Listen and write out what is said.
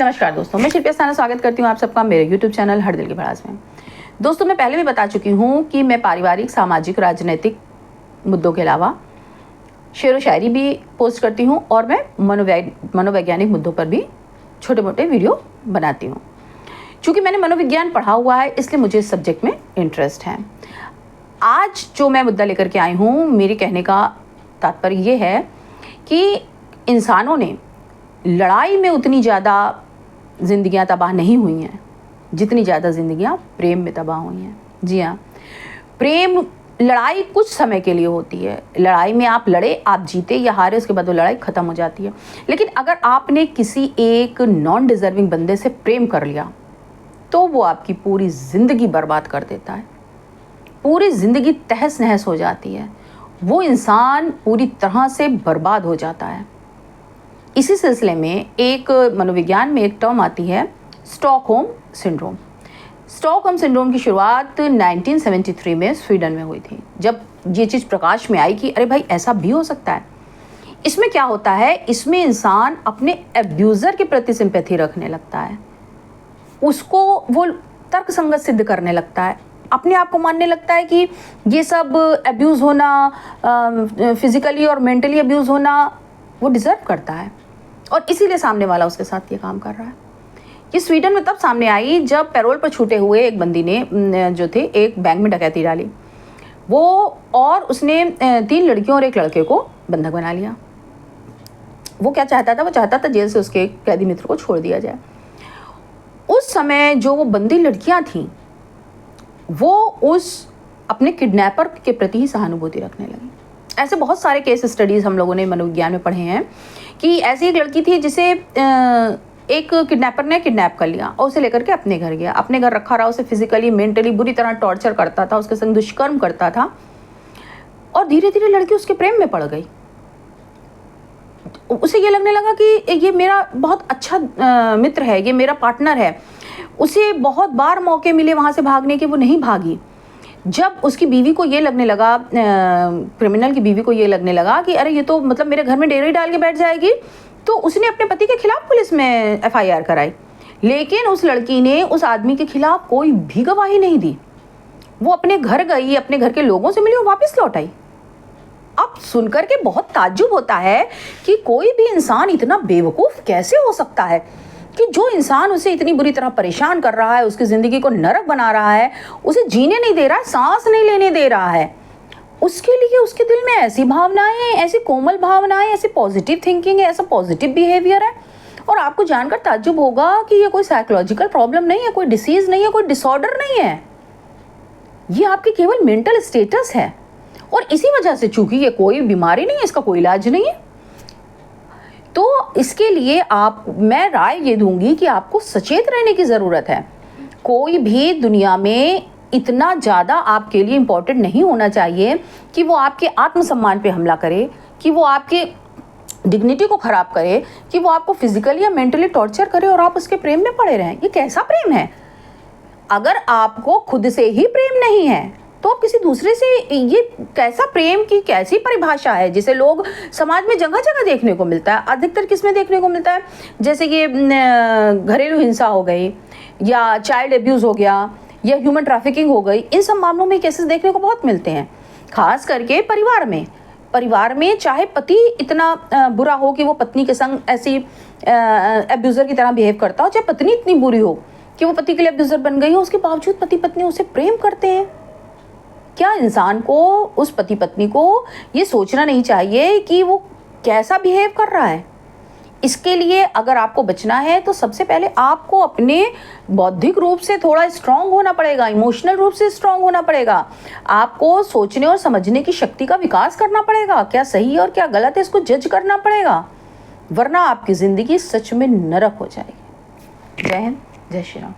नमस्कार दोस्तों, मैं शिल्पी अस्थाना स्वागत करती हूँ आप सबका मेरे YouTube चैनल हर दिल की भड़ास में। दोस्तों, मैं पहले भी बता चुकी हूँ कि मैं पारिवारिक, सामाजिक, राजनीतिक मुद्दों के अलावा शेर व शायरी भी पोस्ट करती हूँ और मैं मनोवैज्ञानिक मुद्दों पर भी छोटे मोटे वीडियो बनाती हूँ। चूँकि मैंने मनोविज्ञान पढ़ा हुआ है इसलिए मुझे इस सब्जेक्ट में इंटरेस्ट है। आज जो मैं मुद्दा लेकर के आई हूँ, मेरे कहने का तात्पर्य ये है कि इंसानों ने लड़ाई में उतनी ज़्यादा ज़िंदगियाँ तबाह नहीं हुई हैं जितनी ज़्यादा ज़िंदगियाँ प्रेम में तबाह हुई हैं। जी हाँ, प्रेम लड़ाई कुछ समय के लिए होती है। लड़ाई में आप लड़े, आप जीते या हारे, उसके बाद वो लड़ाई ख़त्म हो जाती है। लेकिन अगर आपने किसी एक नॉन डिज़र्विंग बंदे से प्रेम कर लिया तो वो आपकी पूरी ज़िंदगी बर्बाद कर देता है, पूरी ज़िंदगी तहस नहस हो जाती है, वो इंसान पूरी तरह से बर्बाद हो जाता है। इसी सिलसिले में एक मनोविज्ञान में एक टर्म आती है, स्टॉकहोम सिंड्रोम। स्टॉकहोम सिंड्रोम की शुरुआत 1973 में स्वीडन में हुई थी, जब ये चीज़ प्रकाश में आई कि अरे भाई ऐसा भी हो सकता है। इसमें क्या होता है, इसमें इंसान अपने एब्यूज़र के प्रति सिंपैथी रखने लगता है, उसको वो तर्क संगत सिद्ध करने लगता है, अपने आप को मानने लगता है कि ये सब अब्यूज़ होना, फिज़िकली और मेंटली अब्यूज़ होना वो डिज़र्व करता है और इसीलिए सामने वाला उसके साथ ये काम कर रहा है। ये स्वीडन में तब सामने आई जब पैरोल पर छूटे हुए एक बंदी ने जो थे एक बैंक में डकैती डाली वो, और उसने 3 लड़कियों और 1 लड़के को बंधक बना लिया। वो क्या चाहता था, वो चाहता था जेल से उसके कैदी मित्र को छोड़ दिया जाए। उस समय जो वो बंदी लड़कियां थीं वो उस अपने किडनैपर के प्रति ही सहानुभूति रखने लगी। ऐसे बहुत सारे केस स्टडीज़ हम लोगों ने मनोविज्ञान में पढ़े हैं कि ऐसी एक लड़की थी जिसे एक किडनैपर ने किडनैप कर लिया और उसे लेकर के अपने घर गया, अपने घर रखा रहा, उसे फिजिकली मेंटली बुरी तरह टॉर्चर करता था, उसके संग दुष्कर्म करता था और धीरे धीरे लड़की उसके प्रेम में पड़ गई। उसे ये लगने लगा कि ये मेरा बहुत अच्छा मित्र है, ये मेरा पार्टनर है। उसे बहुत बार मौके मिले वहाँ से भागने के, वो नहीं भागी। जब उसकी बीवी को ये लगने लगा, क्रिमिनल की बीवी को ये लगने लगा कि अरे ये तो मतलब मेरे घर में डेरे डाल के बैठ जाएगी, तो उसने अपने पति के खिलाफ पुलिस में FIR कराई। लेकिन उस लड़की ने उस आदमी के खिलाफ कोई भी गवाही नहीं दी। वो अपने घर गई, अपने घर के लोगों से मिली और वापस लौट आई। अब सुनकर के बहुत ताज्जुब होता है कि कोई भी इंसान इतना बेवकूफ़ कैसे हो सकता है कि जो इंसान उसे इतनी बुरी तरह परेशान कर रहा है, उसकी ज़िंदगी को नरक बना रहा है, उसे जीने नहीं दे रहा है, सांस नहीं लेने दे रहा है, उसके लिए उसके दिल में ऐसी भावनाएं हैं, ऐसी कोमल भावनाएं, ऐसी पॉजिटिव थिंकिंग है, ऐसा पॉजिटिव बिहेवियर है। और आपको जानकर ताज्जुब होगा कि ये कोई साइकोलॉजिकल प्रॉब्लम नहीं है, कोई डिसीज़ नहीं है, कोई डिसऑर्डर नहीं है, ये आपकी केवल मेंटल स्टेटस है। और इसी वजह से, चूंकि ये कोई बीमारी नहीं है, इसका कोई इलाज नहीं है, तो इसके लिए मैं राय ये दूंगी कि आपको सचेत रहने की ज़रूरत है। कोई भी दुनिया में इतना ज़्यादा आपके लिए इम्पोर्टेंट नहीं होना चाहिए कि वो आपके आत्मसम्मान पे हमला करे, कि वो आपके डिग्निटी को ख़राब करे, कि वो आपको फिजिकली या मेंटली टॉर्चर करे और आप उसके प्रेम में पड़े रहें। ये कैसा प्रेम है? अगर आपको खुद से ही प्रेम नहीं है तो आप किसी दूसरे से, ये कैसा प्रेम की कैसी परिभाषा है जिसे लोग समाज में जगह जगह देखने को मिलता है। अधिकतर किसमें देखने को मिलता है, जैसे कि घरेलू हिंसा हो गई या चाइल्ड अब्यूज़ हो गया या ह्यूमन ट्रैफिकिंग हो गई। इन सब मामलों में केसेस देखने को बहुत मिलते हैं, खास करके परिवार में चाहे पति इतना बुरा हो कि वो पत्नी के संग ऐसी अब्यूज़र की तरह बिहेव करता हो, चाहे पत्नी इतनी बुरी हो कि वो पति के लिए अब्यूज़र बन गई हो, उसके बावजूद पति पत्नी उसे प्रेम करते हैं। क्या इंसान को, उस पति पत्नी को ये सोचना नहीं चाहिए कि वो कैसा बिहेव कर रहा है? इसके लिए अगर आपको बचना है तो सबसे पहले आपको अपने बौद्धिक रूप से थोड़ा स्ट्रांग होना पड़ेगा, इमोशनल रूप से स्ट्रांग होना पड़ेगा। आपको सोचने और समझने की शक्ति का विकास करना पड़ेगा, क्या सही और क्या गलत है इसको जज करना पड़ेगा, वरना आपकी ज़िंदगी सच में नरक हो जाएगी। जय हिंद, जय श्री राम।